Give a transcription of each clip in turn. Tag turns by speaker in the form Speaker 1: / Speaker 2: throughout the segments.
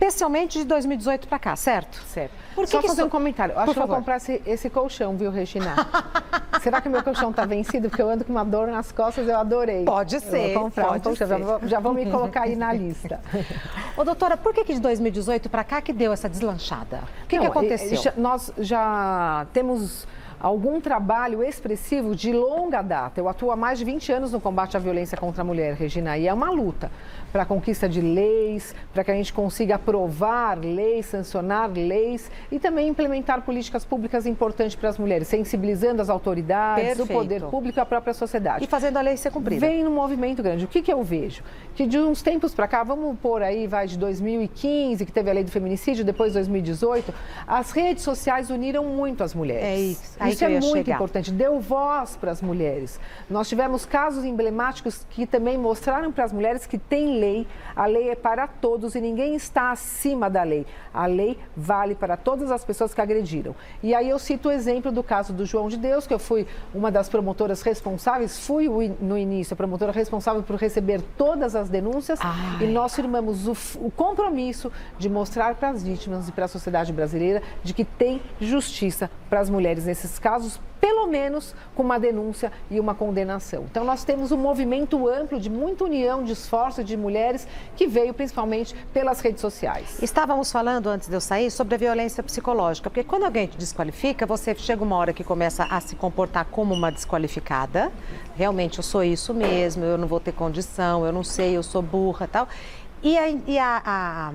Speaker 1: especialmente de 2018 para cá, certo?
Speaker 2: Certo.
Speaker 1: Só
Speaker 2: fazer um comentário. Eu acho que eu vou comprar esse colchão, viu, Regina? Será que o meu colchão tá vencido? Porque eu ando com uma dor nas costas, eu adorei.
Speaker 1: Pode ser.
Speaker 2: Eu vou comprar um colchão, já vou me colocar aí na lista.
Speaker 1: Ô, doutora, por que de 2018 para cá que deu essa deslanchada? O que aconteceu?
Speaker 2: Nós já temos algum trabalho expressivo de longa data. Eu atuo há mais de 20 anos no combate à violência contra a mulher, Regina, e é uma luta para a conquista de leis, para que a gente consiga aprovar leis, sancionar leis e também implementar políticas públicas importantes para as mulheres, sensibilizando as autoridades, o poder público e a própria sociedade.
Speaker 1: E fazendo a lei ser cumprida.
Speaker 2: Vem num movimento grande. O que eu vejo? Que de uns tempos para cá, vamos pôr aí, vai de 2015, que teve a lei do feminicídio, depois 2018, as redes sociais uniram muito as mulheres.
Speaker 1: É isso.
Speaker 2: Isso é muito importante, deu voz para as mulheres. Nós tivemos casos emblemáticos que também mostraram para as mulheres que tem lei, a lei é para todos e ninguém está acima da lei. A lei vale para todas as pessoas que agrediram. E aí eu cito o exemplo do caso do João de Deus, que eu fui uma das promotoras responsáveis, fui no início a promotora responsável por receber todas as denúncias e nós firmamos o compromisso de mostrar para as vítimas e para a sociedade brasileira de que tem justiça para as mulheres nesses casos, pelo menos com uma denúncia e uma condenação. Então, nós temos um movimento amplo de muita união de esforços de mulheres que veio principalmente pelas redes sociais.
Speaker 1: Estávamos falando, antes de eu sair, sobre a violência psicológica, porque quando alguém te desqualifica, você chega uma hora que começa a se comportar como uma desqualificada. Realmente, eu sou isso mesmo, eu não vou ter condição, eu não sei, eu sou burra e tal. E a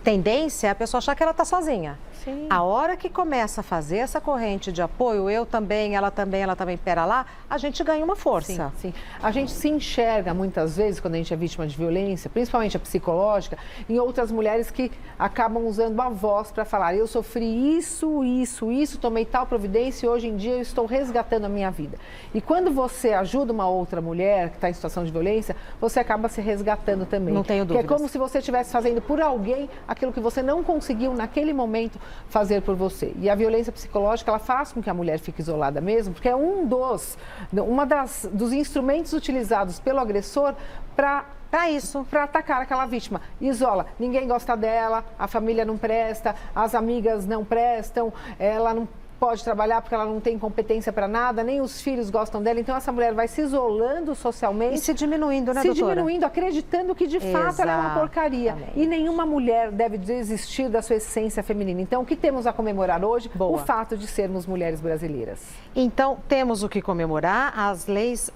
Speaker 1: tendência é a pessoa achar que ela está sozinha.
Speaker 2: Sim.
Speaker 1: A hora que começa a fazer essa corrente de apoio, eu também, ela também, pera lá, a gente ganha uma força.
Speaker 2: Sim. A gente se enxerga muitas vezes, quando a gente é vítima de violência, principalmente a psicológica, em outras mulheres que acabam usando a voz para falar: eu sofri isso, tomei tal providência e hoje em dia eu estou resgatando a minha vida. E quando você ajuda uma outra mulher que está em situação de violência, você acaba se resgatando também.
Speaker 1: Não tenho dúvidas.
Speaker 2: Que é como se você estivesse fazendo por alguém aquilo que você não conseguiu naquele momento fazer por você. E a violência psicológica, ela faz com que a mulher fique isolada mesmo, porque é dos instrumentos utilizados pelo agressor para atacar aquela vítima. Isola, ninguém gosta dela, a família não presta, as amigas não prestam, ela não pode trabalhar porque ela não tem competência para nada, nem os filhos gostam dela. Então, essa mulher vai se isolando socialmente.
Speaker 1: E se diminuindo, né, doutora?
Speaker 2: Se diminuindo, acreditando que, de fato, ela é uma porcaria. E nenhuma mulher deve desistir da sua essência feminina. Então, o que temos a comemorar hoje? O fato de sermos mulheres brasileiras.
Speaker 1: Então, temos o que comemorar. As leis...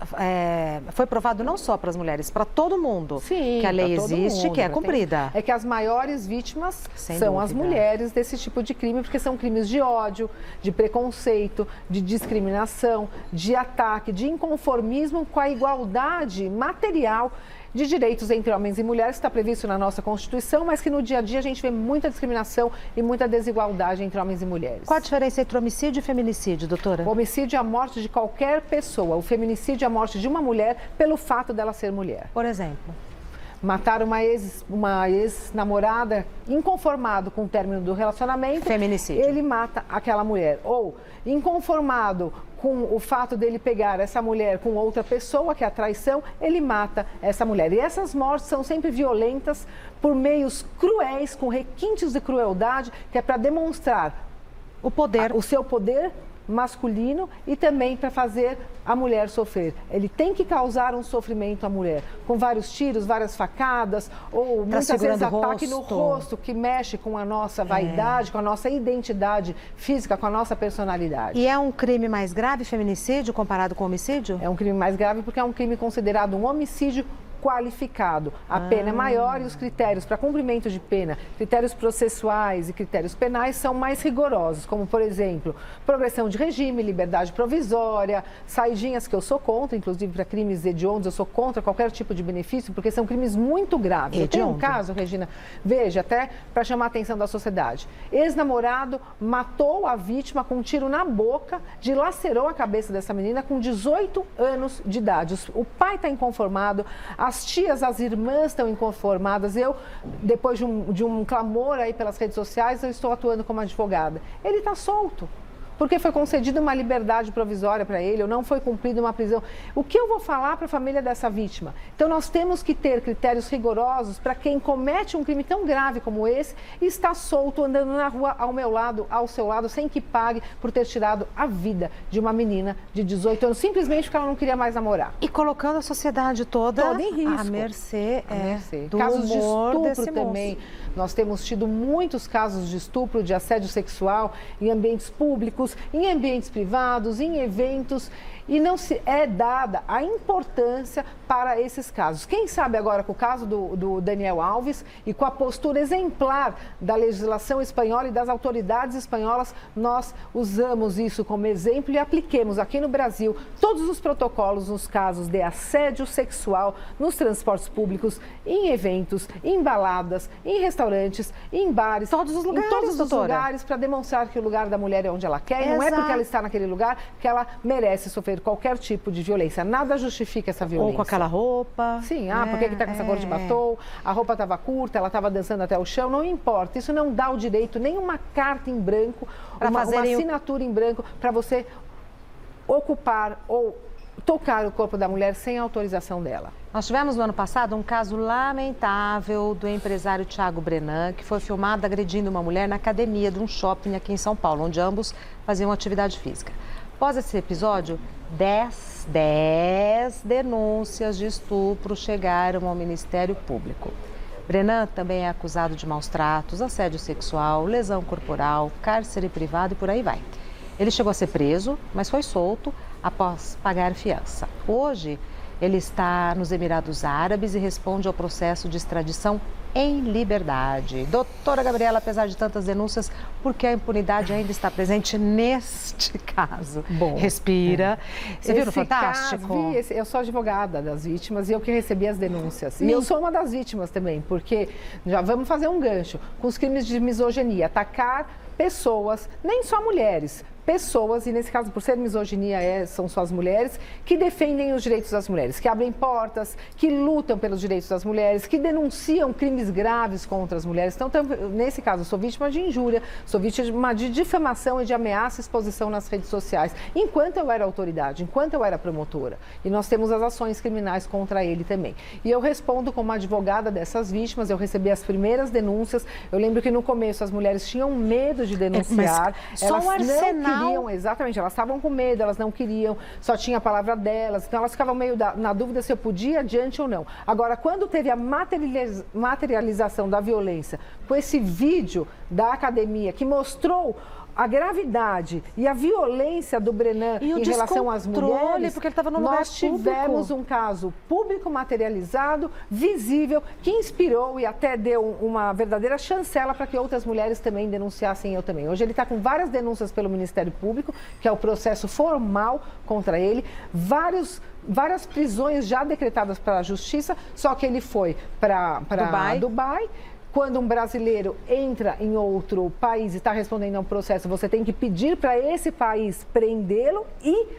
Speaker 1: foi provado não só para as mulheres, para todo mundo.
Speaker 2: Sim,
Speaker 1: que a lei existe, que é cumprida.
Speaker 2: É que as maiores vítimas são as mulheres desse tipo de crime, porque são crimes de ódio, de preconceito, de discriminação, de ataque, de inconformismo com a igualdade material de direitos entre homens e mulheres, que está previsto na nossa Constituição, mas que no dia a dia a gente vê muita discriminação e muita desigualdade entre homens e mulheres.
Speaker 1: Qual a diferença entre homicídio e feminicídio, doutora?
Speaker 2: O homicídio é a morte de qualquer pessoa. O feminicídio é a morte de uma mulher pelo fato dela ser mulher.
Speaker 1: Por exemplo?
Speaker 2: Matar uma ex-namorada inconformado com o término do relacionamento.
Speaker 1: Feminicídio.
Speaker 2: Ele mata aquela mulher. Ou inconformado com o fato dele pegar essa mulher com outra pessoa, que é a traição, ele mata essa mulher. E essas mortes são sempre violentas por meios cruéis, com requintes de crueldade, que é para demonstrar o seu poder masculino e também para fazer a mulher sofrer. Ele tem que causar um sofrimento à mulher, com vários tiros, várias facadas, ou muitas vezes ataque no rosto, que mexe com a nossa vaidade, com a nossa identidade física, com a nossa personalidade.
Speaker 1: E é um crime mais grave, feminicídio, comparado com homicídio?
Speaker 2: É um crime mais grave porque é um crime considerado um homicídio qualificado. A pena é maior e os critérios para cumprimento de pena, critérios processuais e critérios penais são mais rigorosos, como, por exemplo, progressão de regime, liberdade provisória, saidinhas, que eu sou contra, inclusive para crimes hediondos, eu sou contra qualquer tipo de benefício, porque são crimes muito graves. Eu tenho um caso, Regina, veja, até para chamar a atenção da sociedade. Ex-namorado matou a vítima com um tiro na boca, dilacerou a cabeça dessa menina com 18 anos de idade. O pai está inconformado, as tias, as irmãs estão inconformadas. Eu, depois de um clamor aí pelas redes sociais, eu estou atuando como advogada. Ele está solto, porque foi concedida uma liberdade provisória para ele ou não foi cumprida uma prisão. O que eu vou falar para a família dessa vítima? Então, nós temos que ter critérios rigorosos para quem comete um crime tão grave como esse e está solto, andando na rua ao meu lado, ao seu lado, sem que pague por ter tirado a vida de uma menina de 18 anos, simplesmente porque ela não queria mais namorar.
Speaker 1: E colocando a sociedade toda
Speaker 2: em risco.
Speaker 1: à mercê, do
Speaker 2: casos de
Speaker 1: humor
Speaker 2: estupro também. Nós temos tido muitos casos de estupro, de assédio sexual em ambientes públicos, em ambientes privados, em eventos. E não se é dada a importância para esses casos. Quem sabe agora com o caso do Daniel Alves e com a postura exemplar da legislação espanhola e das autoridades espanholas, nós usamos isso como exemplo e apliquemos aqui no Brasil todos os protocolos nos casos de assédio sexual nos transportes públicos, em eventos, em baladas, em restaurantes, em bares.
Speaker 1: Todos os lugares,
Speaker 2: em todos os
Speaker 1: doutora.
Speaker 2: lugares, para demonstrar que o lugar da mulher é onde ela quer. E não é
Speaker 1: Exato.
Speaker 2: porque ela está naquele lugar que ela merece sofrer qualquer tipo de violência. Nada justifica essa violência.
Speaker 1: Ou com aquela roupa.
Speaker 2: Sim, por que está com essa cor de batom? A roupa estava curta, ela estava dançando até o chão, não importa. Isso não dá o direito, nem uma carta em branco, uma assinatura em branco para você ocupar ou tocar o corpo da mulher sem autorização dela.
Speaker 1: Nós tivemos no ano passado um caso lamentável do empresário Thiago Brenan, que foi filmado agredindo uma mulher na academia de um shopping aqui em São Paulo, onde ambos faziam atividade física. Após esse episódio, 10 denúncias de estupro chegaram ao Ministério Público. Brenan também é acusado de maus tratos, assédio sexual, lesão corporal, cárcere privado e por aí vai. Ele chegou a ser preso, mas foi solto após pagar fiança. Hoje, ele está nos Emirados Árabes e responde ao processo de extradição em liberdade. Doutora Gabriela, apesar de tantas denúncias, por que a impunidade ainda está presente neste caso?
Speaker 2: Bom,
Speaker 1: respira. Você viu no Fantástico?
Speaker 2: Eu sou advogada das vítimas e eu que recebi as denúncias. E eu sou uma das vítimas também, porque já vamos fazer um gancho com os crimes de misoginia, atacar pessoas, nem só mulheres, pessoas, e nesse caso, por ser misoginia, são só as mulheres, que defendem os direitos das mulheres, que abrem portas, que lutam pelos direitos das mulheres, que denunciam crimes graves contra as mulheres. Então, nesse caso, eu sou vítima de injúria, sou vítima de difamação e de ameaça e exposição nas redes sociais, enquanto eu era autoridade, enquanto eu era promotora. E nós temos as ações criminais contra ele também. E eu respondo como advogada dessas vítimas, eu recebi as primeiras denúncias. Eu lembro que no começo as mulheres tinham medo de denunciar.
Speaker 1: Só um arsenal.
Speaker 2: Queriam, exatamente, elas estavam com medo, elas não queriam, só tinha a palavra delas, então elas ficavam meio na dúvida se eu podia ir adiante ou não. Agora, quando teve a materialização da violência, com esse vídeo da academia que mostrou a gravidade e a violência do Brenan em relação às mulheres,
Speaker 1: porque ele estava no lugar
Speaker 2: nós tivemos um caso público materializado, visível, que inspirou e até deu uma verdadeira chancela para que outras mulheres também denunciassem, eu também. Hoje ele está com várias denúncias pelo Ministério Público, que é o processo formal contra ele, várias prisões já decretadas pela Justiça, só que ele foi para Dubai. Quando um brasileiro entra em outro país e está respondendo a um processo, você tem que pedir para esse país prendê-lo e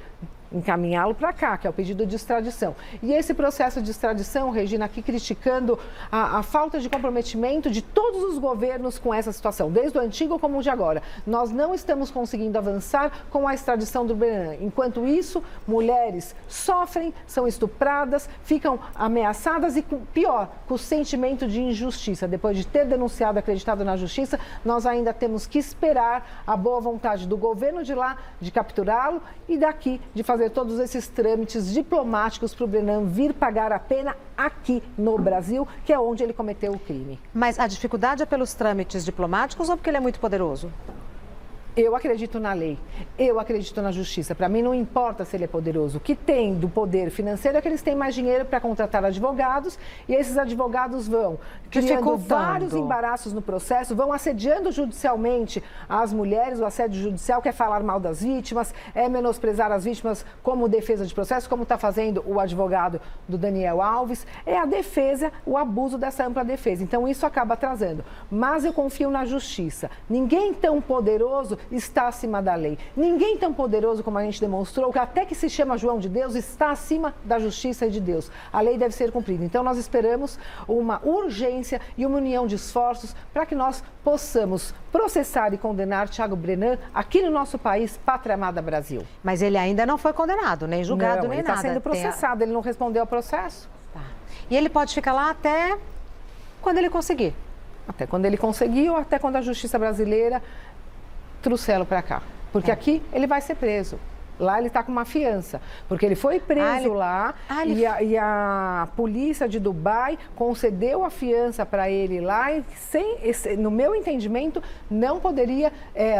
Speaker 2: encaminhá-lo para cá, que é o pedido de extradição. E esse processo de extradição, Regina, aqui criticando a falta de comprometimento de todos os governos com essa situação, desde o antigo como o de agora. Nós não estamos conseguindo avançar com a extradição do Brenan. Enquanto isso, mulheres sofrem, são estupradas, ficam ameaçadas e, pior, com o sentimento de injustiça. Depois de ter denunciado, acreditado na justiça, nós ainda temos que esperar a boa vontade do governo de lá de capturá-lo e daqui de fazer todos esses trâmites diplomáticos para o Brenan vir pagar a pena aqui no Brasil, que é onde ele cometeu o crime.
Speaker 1: Mas a dificuldade é pelos trâmites diplomáticos ou porque ele é muito poderoso?
Speaker 2: Eu acredito na lei, eu acredito na justiça. Para mim não importa se ele é poderoso. O que tem do poder financeiro é que eles têm mais dinheiro para contratar advogados e esses advogados vão criando vários embaraços no processo, vão assediando judicialmente as mulheres. O assédio judicial quer falar mal das vítimas, é menosprezar as vítimas como defesa de processo, como está fazendo o advogado do Daniel Alves. É a defesa, o abuso dessa ampla defesa. Então isso acaba atrasando. Mas eu confio na justiça. Ninguém tão poderoso está acima da lei. Ninguém tão poderoso como a gente demonstrou, que até que se chama João de Deus, está acima da justiça e de Deus. A lei deve ser cumprida. Então, nós esperamos uma urgência e uma união de esforços para que nós possamos processar e condenar Thiago Brenan aqui no nosso país, Pátria Amada Brasil.
Speaker 1: Mas ele ainda não foi condenado, nem julgado, nem
Speaker 2: ele
Speaker 1: nada.
Speaker 2: Ele está sendo processado, ele não respondeu ao processo.
Speaker 1: Tá. E ele pode ficar lá até quando ele conseguir?
Speaker 2: Até quando ele conseguir ou até quando a justiça brasileira trouxê-lo para cá. Porque aqui ele vai ser preso. Lá ele está com uma fiança, porque ele foi preso lá e a polícia de Dubai concedeu a fiança para ele lá e, no meu entendimento, não poderia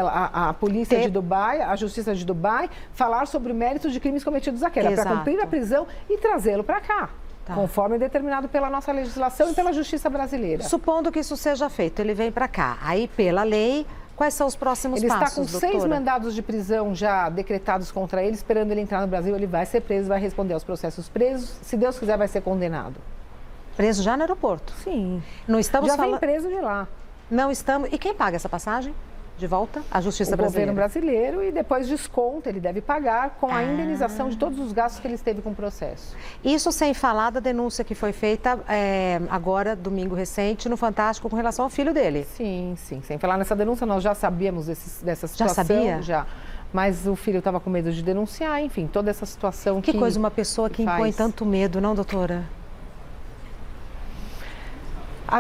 Speaker 2: a polícia de Dubai, a justiça de Dubai, falar sobre méritos de crimes cometidos aqui. Era para cumprir a prisão e trazê-lo para cá. Tá. Conforme determinado pela nossa legislação e pela justiça brasileira.
Speaker 1: Supondo que isso seja feito, ele vem para cá. Aí, pela lei, quais são os próximos passos,
Speaker 2: Ele está com
Speaker 1: doutora?
Speaker 2: 6 mandados de prisão já decretados contra ele, esperando ele entrar no Brasil. Ele vai ser preso, vai responder aos processos presos. Se Deus quiser, vai ser condenado.
Speaker 1: Preso já no aeroporto?
Speaker 2: Sim.
Speaker 1: Não estamos
Speaker 2: já vem preso de lá.
Speaker 1: Não estamos... E quem paga essa passagem? De volta? A Justiça Brasileira?
Speaker 2: O governo brasileiro e depois desconta, ele deve pagar com a indenização de todos os gastos que ele esteve com o processo.
Speaker 1: Isso sem falar da denúncia que foi feita agora, domingo recente, no Fantástico, com relação ao filho dele.
Speaker 2: Sim, sim. Sem falar nessa denúncia, nós já sabíamos dessa situação.
Speaker 1: Já sabia?
Speaker 2: Já. Mas o filho estava com medo de denunciar, enfim, toda essa situação
Speaker 1: que coisa, uma pessoa que impõe tanto medo, não, doutora?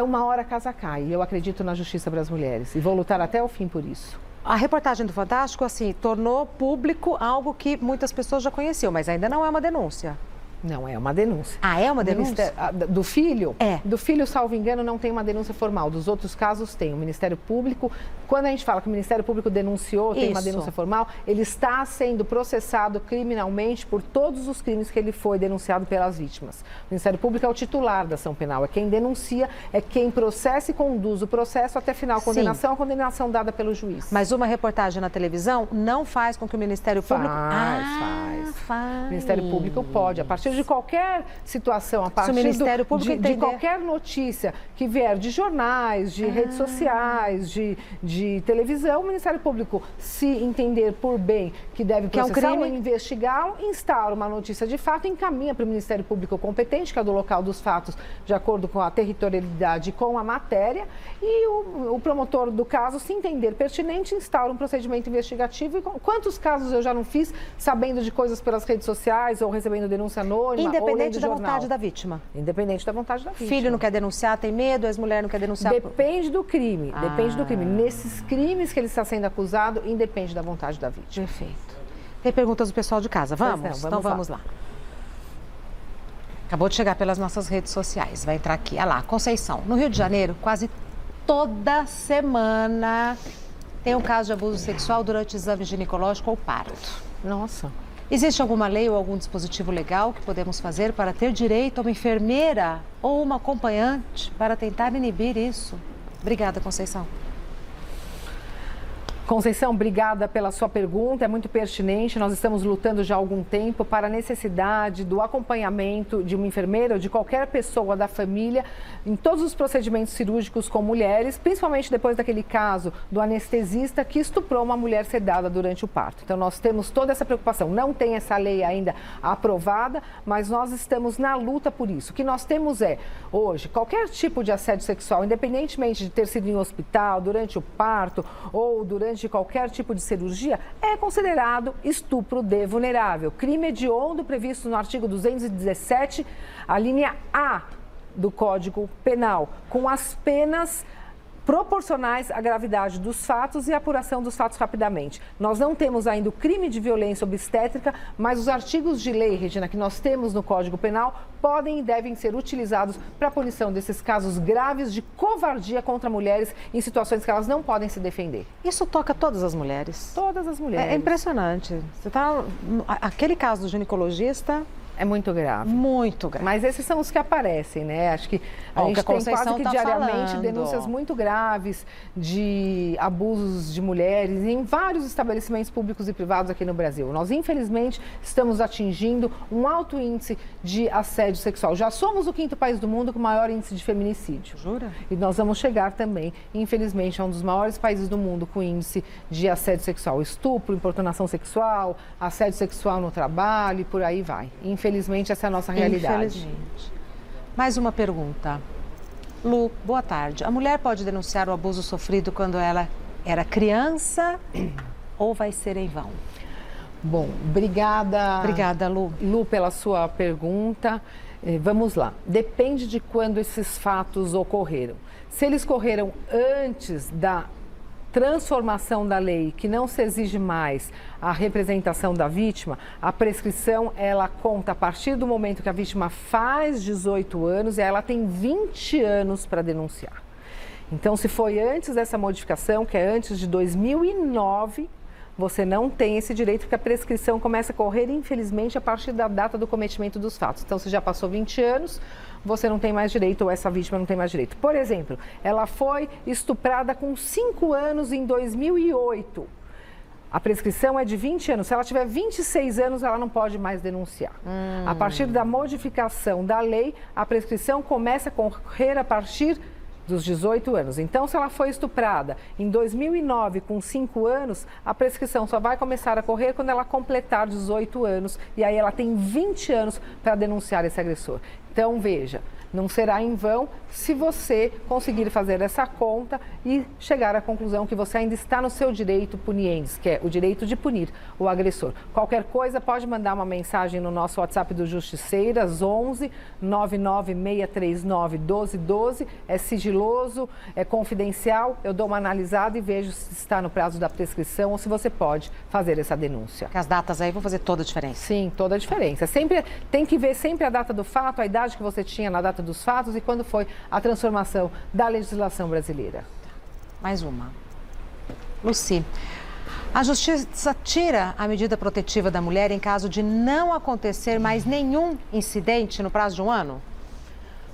Speaker 2: Uma hora a casa cai. Eu acredito na justiça para as mulheres e vou lutar até o fim por isso.
Speaker 1: A reportagem do Fantástico, assim, tornou público algo que muitas pessoas já conheciam, mas ainda não é uma denúncia.
Speaker 2: Não, é uma denúncia.
Speaker 1: Ah, é uma denúncia?
Speaker 2: Do filho?
Speaker 1: É.
Speaker 2: Do filho, salvo engano, não tem uma denúncia formal. Dos outros casos tem. O Ministério Público, quando a gente fala que o Ministério Público denunciou, tem uma denúncia formal, ele está sendo processado criminalmente por todos os crimes que ele foi denunciado pelas vítimas. O Ministério Público é o titular da ação penal, é quem denuncia, é quem processa e conduz o processo até final condenação, a condenação dada pelo juiz.
Speaker 1: Mas uma reportagem na televisão não faz com que o Ministério Público...
Speaker 2: Faz. O Ministério Público pode, a partir de qualquer situação, a partir de qualquer notícia que vier de jornais, de redes sociais, de televisão, o Ministério Público, se entender por bem que deve processar ou investigar, instaura uma notícia de fato e encaminha para o Ministério Público competente, que é do local dos fatos, de acordo com a territorialidade e com a matéria, e o promotor do caso, se entender pertinente, instaura um procedimento investigativo. E quantos casos eu já não fiz sabendo de coisas pelas redes sociais ou recebendo denúncia anônima?
Speaker 1: Independente da vontade da vítima.
Speaker 2: Independente da vontade da vítima.
Speaker 1: Filho não quer denunciar, tem medo, a ex-mulher não quer denunciar.
Speaker 2: Depende do crime, depende do crime. Nesses crimes que ele está sendo acusado, independe da vontade da vítima.
Speaker 1: Perfeito. Tem perguntas do pessoal de casa, vamos? Então vamos lá. Acabou de chegar pelas nossas redes sociais, vai entrar aqui. Olha lá, Conceição. No Rio de Janeiro, quase toda semana tem um caso de abuso sexual durante exame ginecológico ou parto.
Speaker 2: Nossa.
Speaker 1: Existe alguma lei ou algum dispositivo legal que podemos fazer para ter direito a uma enfermeira ou uma acompanhante para tentar inibir isso? Obrigada, Conceição.
Speaker 2: Conceição, obrigada pela sua pergunta, é muito pertinente. Nós estamos lutando já há algum tempo para a necessidade do acompanhamento de uma enfermeira ou de qualquer pessoa da família em todos os procedimentos cirúrgicos com mulheres, principalmente depois daquele caso do anestesista que estuprou uma mulher sedada durante o parto. Então, nós temos toda essa preocupação. Não tem essa lei ainda aprovada, mas nós estamos na luta por isso. O que nós temos hoje, qualquer tipo de assédio sexual, independentemente de ter sido em hospital, durante o parto ou durante qualquer tipo de cirurgia, é considerado estupro de vulnerável. Crime hediondo previsto no artigo 217, a linha A do Código Penal, com as penas proporcionais à gravidade dos fatos e à apuração dos fatos rapidamente. Nós não temos ainda o crime de violência obstétrica, mas os artigos de lei, Regina, que nós temos no Código Penal, podem e devem ser utilizados para a punição desses casos graves de covardia contra mulheres em situações que elas não podem se defender.
Speaker 1: Isso toca todas as mulheres?
Speaker 2: Todas as mulheres.
Speaker 1: É impressionante. Aquele caso do ginecologista...
Speaker 2: É muito grave.
Speaker 1: Muito grave.
Speaker 2: Mas esses são os que aparecem, né? Acho que a gente tem quase que diariamente
Speaker 1: falando.
Speaker 2: Denúncias muito graves de abusos de mulheres em vários estabelecimentos públicos e privados aqui no Brasil. Nós, infelizmente, estamos atingindo um alto índice de assédio sexual. Já somos o 5º país do mundo com maior índice de feminicídio.
Speaker 1: Jura?
Speaker 2: E nós vamos chegar também, infelizmente, a um dos maiores países do mundo com índice de assédio sexual. Estupro, importunação sexual, assédio sexual no trabalho e por aí vai. Infelizmente, essa é a nossa realidade.
Speaker 1: Infelizmente. Mais uma pergunta. Lu, boa tarde. A mulher pode denunciar o abuso sofrido quando ela era criança ou vai ser em vão?
Speaker 2: Bom, obrigada.
Speaker 1: Obrigada, Lu.
Speaker 2: Lu, pela sua pergunta. Vamos lá. Depende de quando esses fatos ocorreram. Se eles ocorreram antes da transformação da lei, que não se exige mais a representação da vítima, a prescrição, ela conta a partir do momento que a vítima faz 18 anos e ela tem 20 anos para denunciar. Então, se foi antes dessa modificação, que é antes de 2009, você não tem esse direito, porque a prescrição começa a correr, infelizmente, a partir da data do cometimento dos fatos. Então, se já passou 20 anos, você não tem mais direito, ou essa vítima não tem mais direito. Por exemplo, ela foi estuprada com 5 anos em 2008. A prescrição é de 20 anos. Se ela tiver 26 anos, ela não pode mais denunciar. A partir da modificação da lei, a prescrição começa a correr a partir dos 18 anos. Então, se ela foi estuprada em 2009 com 5 anos, a prescrição só vai começar a correr quando ela completar 18 anos. E aí ela tem 20 anos para denunciar esse agressor. Então, veja, não será em vão se você conseguir fazer essa conta e chegar à conclusão que você ainda está no seu direito puniens, que é o direito de punir o agressor. Qualquer coisa, pode mandar uma mensagem no nosso WhatsApp do Justiceiras, 11 99639 1212. É sigiloso, é confidencial. Eu dou uma analisada e vejo se está no prazo da prescrição ou se você pode fazer essa denúncia.
Speaker 1: As datas aí vão fazer toda a diferença.
Speaker 2: Sim, toda a diferença. Sempre tem que ver sempre a data do fato, a idade que você tinha na data dos fatos e quando foi a transformação da legislação brasileira.
Speaker 1: Mais uma. Luci, a Justiça tira a medida protetiva da mulher em caso de não acontecer mais nenhum incidente no prazo de um ano?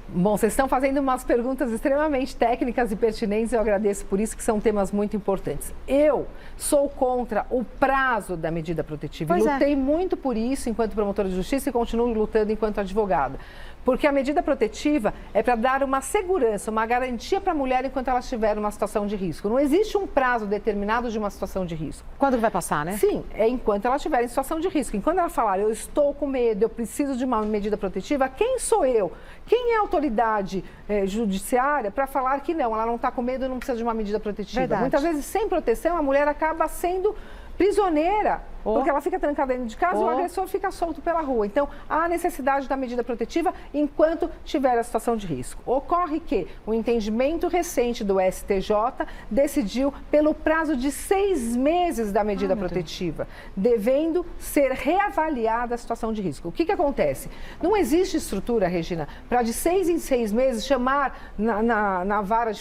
Speaker 2: Bom, vocês estão fazendo umas perguntas extremamente técnicas e pertinentes, eu agradeço por isso, que são temas muito importantes. Eu sou contra o prazo da medida protetiva e lutei muito por isso enquanto promotora de justiça e continuo lutando enquanto advogada. Porque a medida protetiva é para dar uma segurança, uma garantia para a mulher enquanto ela estiver numa situação de risco. Não existe um prazo determinado de uma situação de risco.
Speaker 1: Quando vai passar, né?
Speaker 2: Sim, é enquanto ela estiver em situação de risco. Enquanto ela falar, eu estou com medo, eu preciso de uma medida protetiva, quem sou eu? Quem é a autoridade judiciária para falar que não, ela não está com medo e não precisa de uma medida protetiva?
Speaker 1: Verdade.
Speaker 2: Muitas vezes, sem proteção, a mulher acaba sendo prisioneira, porque ela fica trancada dentro de casa e o agressor fica solto pela rua. Então, há necessidade da medida protetiva enquanto tiver a situação de risco. Ocorre que o entendimento recente do STJ decidiu pelo prazo de 6 meses da medida protetiva, devendo ser reavaliada a situação de risco. O que acontece? Não existe estrutura, Regina, para de 6 em 6 meses chamar na vara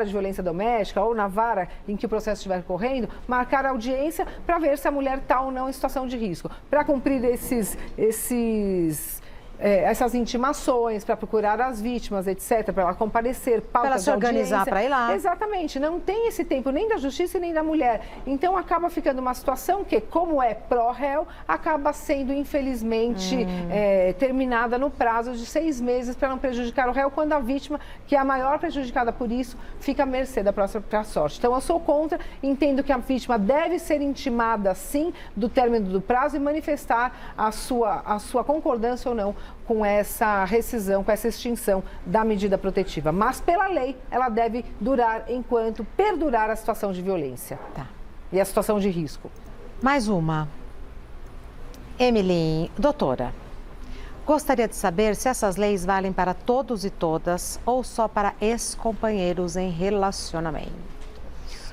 Speaker 2: de violência doméstica ou na vara em que o processo estiver correndo, marcar audiência para ver se a mulher está ou não em situação de risco. Para cumprir essas intimações, para procurar as vítimas, etc., para ela comparecer, pauta
Speaker 1: para ela se organizar para ir lá.
Speaker 2: Exatamente, não tem esse tempo nem da justiça e nem da mulher. Então acaba ficando uma situação que, como é pró-réu, acaba sendo, infelizmente, terminada no prazo de 6 meses para não prejudicar o réu, quando a vítima, que é a maior prejudicada por isso, fica à mercê da própria sorte. Então eu sou contra, entendo que a vítima deve ser intimada, sim, do término do prazo e manifestar a sua concordância ou não com essa rescisão, com essa extinção da medida protetiva. Mas, pela lei, ela deve durar enquanto perdurar a situação de violência.
Speaker 1: Tá.
Speaker 2: E a situação de risco.
Speaker 1: Mais uma. Emily, doutora, gostaria de saber se essas leis valem para todos e todas ou só para ex-companheiros em relacionamento.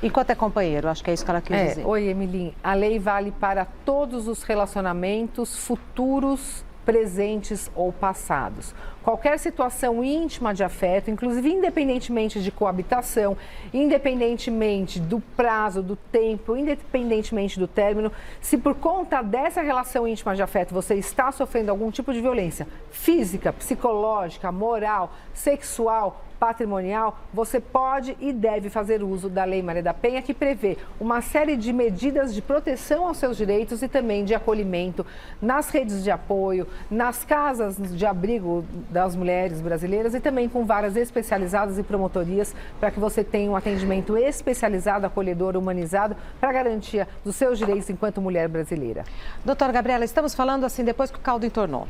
Speaker 1: Enquanto é companheiro, acho que é isso que ela quis dizer.
Speaker 2: Oi, Emily. A lei vale para todos os relacionamentos futuros presentes ou passados. Qualquer situação íntima de afeto, inclusive independentemente de coabitação, independentemente do prazo, do tempo, independentemente do término, se por conta dessa relação íntima de afeto você está sofrendo algum tipo de violência física, psicológica, moral, sexual, patrimonial, você pode e deve fazer uso da Lei Maria da Penha, que prevê uma série de medidas de proteção aos seus direitos e também de acolhimento nas redes de apoio, nas casas de abrigo das mulheres brasileiras e também com varas especializadas e promotorias para que você tenha um atendimento especializado, acolhedor, humanizado para garantia dos seus direitos enquanto mulher brasileira.
Speaker 1: Doutora Gabriela, estamos falando assim depois que o caldo entornou.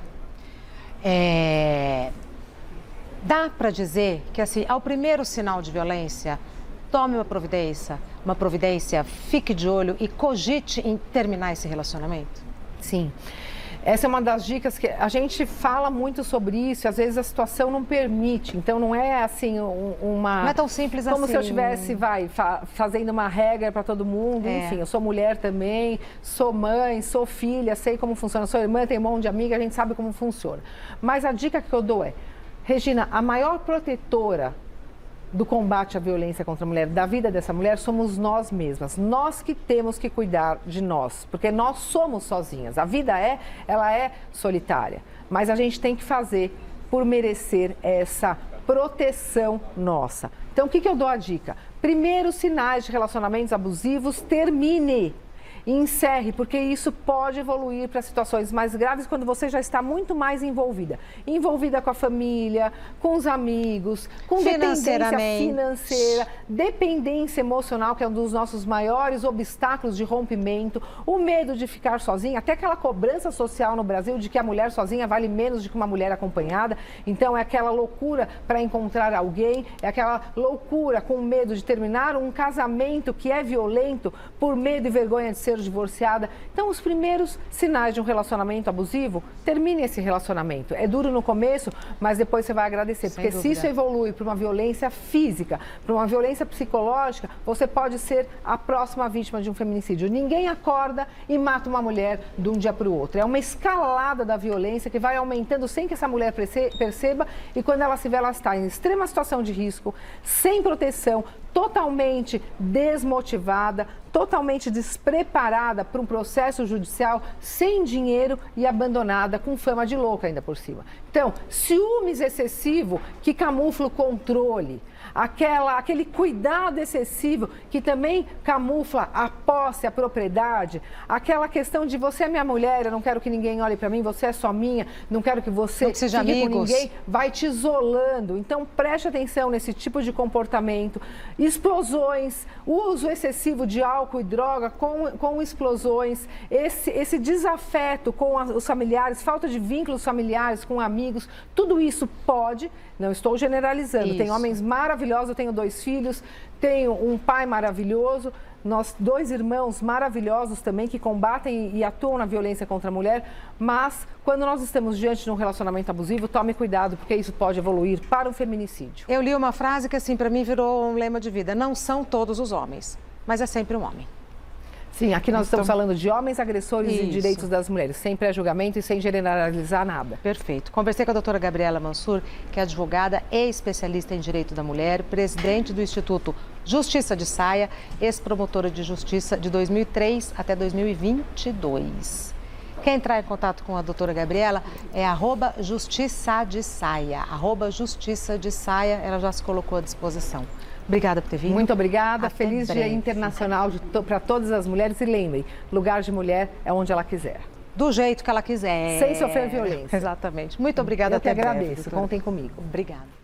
Speaker 1: Dá para dizer que, assim, ao primeiro sinal de violência, tome uma providência, fique de olho e cogite em terminar esse relacionamento?
Speaker 2: Sim. Essa é uma das dicas que a gente fala muito sobre isso, às vezes a situação não permite, então não é assim uma...
Speaker 1: Não é tão simples
Speaker 2: como
Speaker 1: assim.
Speaker 2: se eu estivesse, fazendo uma regra para todo mundo, enfim, eu sou mulher também, sou mãe, sou filha, sei como funciona, sou irmã, tenho um monte de amiga, a gente sabe como funciona. Mas a dica que eu dou é, Regina, a maior protetora do combate à violência contra a mulher, da vida dessa mulher, somos nós mesmas. Nós que temos que cuidar de nós, porque nós somos sozinhas. A vida ela é solitária, mas a gente tem que fazer por merecer essa proteção nossa. Então, o que eu dou a dica? Primeiros sinais de relacionamentos abusivos, termine. E encerre, porque isso pode evoluir para situações mais graves quando você já está muito mais envolvida. Envolvida com a família, com os amigos, com dependência financeira, dependência emocional, que é um dos nossos maiores obstáculos de rompimento, o medo de ficar sozinha, até aquela cobrança social no Brasil de que a mulher sozinha vale menos do que uma mulher acompanhada. Então é aquela loucura para encontrar alguém, é aquela loucura com medo de terminar um casamento que é violento por medo e vergonha de ser divorciada. Então, os primeiros sinais de um relacionamento abusivo, termine esse relacionamento. É duro no começo, mas depois você vai agradecer. Porque se isso evolui para uma violência física, para uma violência psicológica, você pode ser a próxima vítima de um feminicídio. Ninguém acorda e mata uma mulher de um dia para o outro. É uma escalada da violência que vai aumentando sem que essa mulher perceba, e quando ela se vê, ela está em extrema situação de risco, sem proteção, totalmente desmotivada, totalmente despreparada para um processo judicial, sem dinheiro e abandonada, com fama de louca ainda por cima. Então, ciúmes excessivo que camufla o controle, aquele cuidado excessivo que também camufla a posse, a propriedade, aquela questão de você é minha mulher, eu não quero que ninguém olhe para mim, você é só minha, não quero que você
Speaker 1: seja
Speaker 2: fique
Speaker 1: amigos.
Speaker 2: com ninguém, vai te isolando. Então, preste atenção nesse tipo de comportamento. Explosões, uso excessivo de álcool e droga com explosões, esse desafeto com os familiares, falta de vínculos familiares com amigos, tudo isso pode, não estou generalizando, tem homens maravilhosos, eu tenho 2 filhos, tenho um pai maravilhoso, nós 2 irmãos maravilhosos também que combatem e atuam na violência contra a mulher, mas quando nós estamos diante de um relacionamento abusivo, tome cuidado, porque isso pode evoluir para um feminicídio.
Speaker 1: Eu li uma frase que, assim, para mim virou um lema de vida: não são todos os homens, mas é sempre um homem.
Speaker 2: Sim, aqui nós estamos falando de homens agressores e direitos das mulheres, sem pré-julgamento e sem generalizar nada.
Speaker 1: Perfeito. Conversei com a doutora Gabriela Mansur, que é advogada e especialista em direito da mulher, presidente do Instituto Justiça de Saia, ex-promotora de justiça de 2003 até 2022. Quer entrar em contato com a doutora Gabriela? É @justiçadesaia, @justiçadesaia, ela já se colocou à disposição. Obrigada por ter vindo.
Speaker 2: Muito obrigada.
Speaker 1: Até
Speaker 2: Feliz
Speaker 1: breve.
Speaker 2: Dia Internacional para todas as mulheres. E lembrem, lugar de mulher é onde ela quiser.
Speaker 1: Do jeito que ela quiser.
Speaker 2: Sem sofrer violência.
Speaker 1: Exatamente. Muito obrigada.
Speaker 2: Eu que
Speaker 1: até breve,
Speaker 2: agradeço.
Speaker 1: doutora.
Speaker 2: Contem comigo.
Speaker 1: Obrigada.